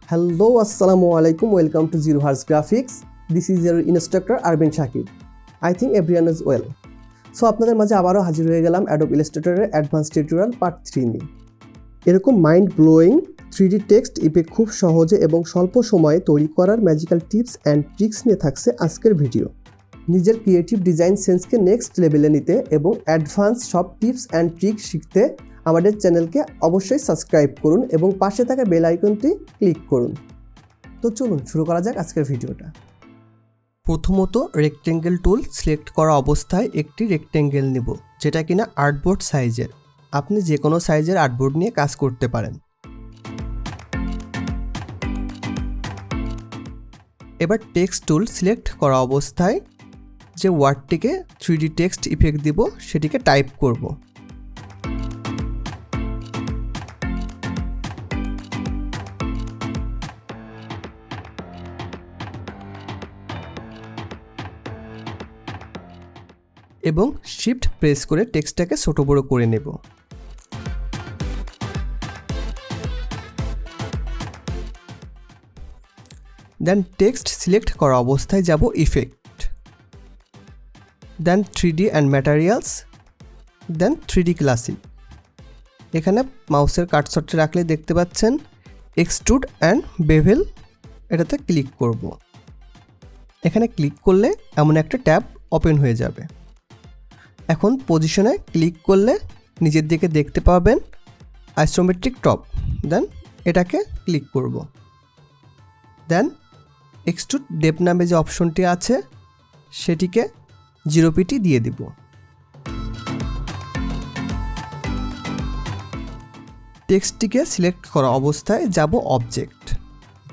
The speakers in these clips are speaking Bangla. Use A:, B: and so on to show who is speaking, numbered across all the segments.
A: Hello, Assalamu alaikum. Welcome to Zero Hertz Graphics. This is your instructor Arvin Shakib. I think everyone is well. So আপনাদের মাঝে আবারও হাজির হয়ে গেলাম Adobe Illustrator এর অ্যাডভান্স টিউটোরিয়াল পার্ট 3 নিয়ে। এরকম mind blowing 3D text effect খুব সহজে এবং স্বল্প সময়ে তৈরি করার ম্যাজিক্যাল টিপস অ্যান্ড ট্রিক্স নিয়ে থাকছে আজকের ভিডিও। নিজের ক্রিয়েটিভ ডিজাইন সেন্সকে নেক্সট লেভেলে নিতে এবং অ্যাডভান্স সব টিপস অ্যান্ড ট্রিক্স শিখতে আমাদের চ্যানেলকে অবশ্যই সাবস্ক্রাইব করুন এবং পাশে থাকা বেল আইকনটি ক্লিক করুন। তো চলুন শুরু করা যাক আজকের ভিডিওটা। প্রথমত রেক্টেঙ্গেল টুল সিলেক্ট করা অবস্থায় একটি রেক্টেঙ্গেল নেব, যেটা কিনা আর্টবোর্ড সাইজের। আপনি যে কোনো সাইজের আর্টবোর্ড নিয়ে কাজ করতে পারেন। এবার টেক্সট টুল সিলেক্ট করা অবস্থায় যে ওয়ার্ডটিকে 3D টেক্সট ইফেক্ট দিব সেটিকে টাইপ করব। এবং শিফট প্রেস করে টেক্সটটাকে ছোট বড় করে নেব। দেন টেক্সট সিলেক্ট করা অবস্থায় যাব effect, then 3D and materials, then 3D classic. এখানে মাউসের কার্সরটা রাখলে দেখতে পাচ্ছেন এক্সট্রুড অ্যান্ড বেভেল, এটাতে ক্লিক করব। এখানে ক্লিক করলে এমন একটা ট্যাব ওপেন হয়ে যাবে। এখন পজিশনে ক্লিক করলে নিচের দিকে দেখতে পাবেন আইসোমেট্রিক টপ, দেন এটাকে ক্লিক করব। দেন এক্সট্রুড ডেপ নামে যে অপশনটি আছে সেটিকে 0 PT দিয়ে দিব। টেক্সটটিকে সিলেক্ট করা অবস্থায় যাব অবজেক্ট,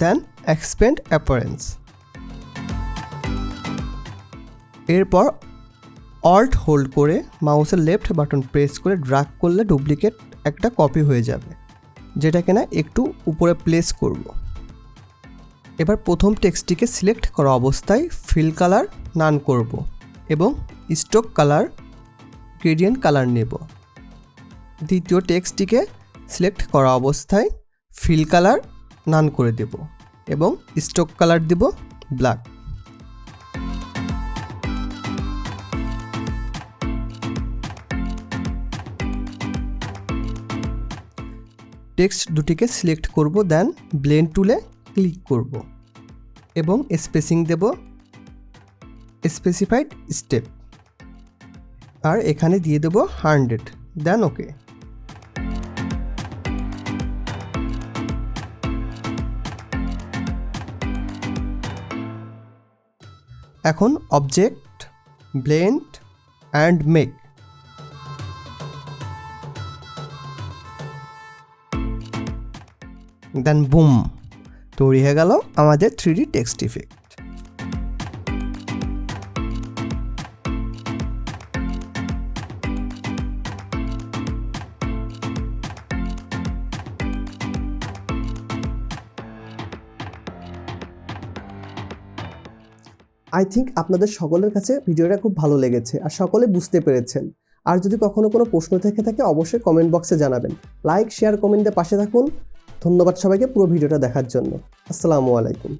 A: দেন এক্সপ্যান্ড অ্যাপিয়ারেন্স। এরপর অল্ট হোল্ড করে মাউসের লেফট বাটন প্রেস করে ড্র্যাগ করলে ডুপ্লিকেট একটা কপি হয়ে যাবে, যেটা কিনা একটু উপরে প্লেস করব। এবার প্রথম টেক্সটটিকে সিলেক্ট করা অবস্থায় ফিল কালার নান করব এবং স্ট্রোক কালার গ্রেডিয়েন্ট কালার নেব। দ্বিতীয় টেক্সটটিকে সিলেক্ট করা অবস্থায় ফিল কালার নান করে দেব এবং স্ট্রোক কালার দেব ব্ল্যাক। টেক্সট দুটিকে সিলেক্ট করব, দেন ব্লেন্ড টুলে ক্লিক করব এবং স্পেসিং দেব স্পেসিফাইড স্টেপ, আর এখানে দিয়ে দেব 100, দেন ওকে। এখন object, blend and make. Then boom, তৈরি হয়ে গেল আমাদের 3D text effect. I think আপনাদের সকলের কাছে ভিডিওটা খুব ভালো লেগেছে আর সকলে বুঝতে পেরেছেন। আর যদি কখনো কোনো প্রশ্ন থেকে থাকে অবশ্যই কমেন্ট বক্সে জানাবেন। লাইক, শেয়ার, কমেন্টে পাশে থাকুন। ধন্যবাদ সবাইকে পুরো ভিডিওটা দেখার জন্য। আসসালামু আলাইকুম।